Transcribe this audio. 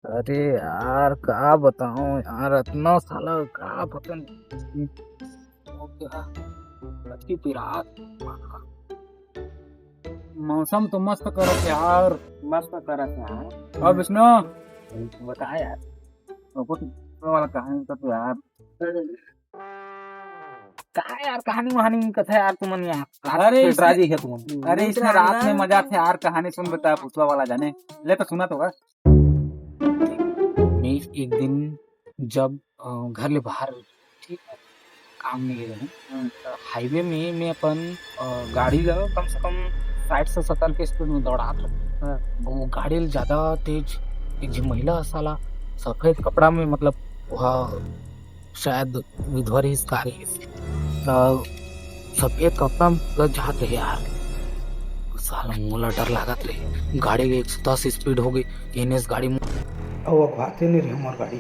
अरे यार क्या बताऊं यार, इतना साला क्या पता नहीं हो गया। अच्छी पिरात। मौसम तो मस्त करत है यार। मस्त करत यार। और विष्णु, बता यार। वो कुछ वाला कहानी का तो यार। क्या यार, कहानी वहानी कथा यार तुमन यार। अरे फिर इसमें राजी है तुम। अरे इसमें रात में मजा थे यार। कहानी सुन बता भूतवा वाला जाने ले तो सुना तो बस। मैं एक दिन जब घर ले बाहर, ठीक है, काम में गए हैं, तो हाईवे में मैं अपन गाड़ी ला कम से कम 60 से 70 के स्पीड में दौड़ा था। वो गाड़ी ज्यादा तेज, एक जी महिला साला सफेद कपड़ा में, मतलब वह शायद विधवा रही सफेद कपड़ा में जात रहे यार। साला मोला डर लागत रहे। गाड़ी के 110 स्पीड हो गई। एनएस गाड़ी में अगवाते नहीं रही हमार गाड़ी।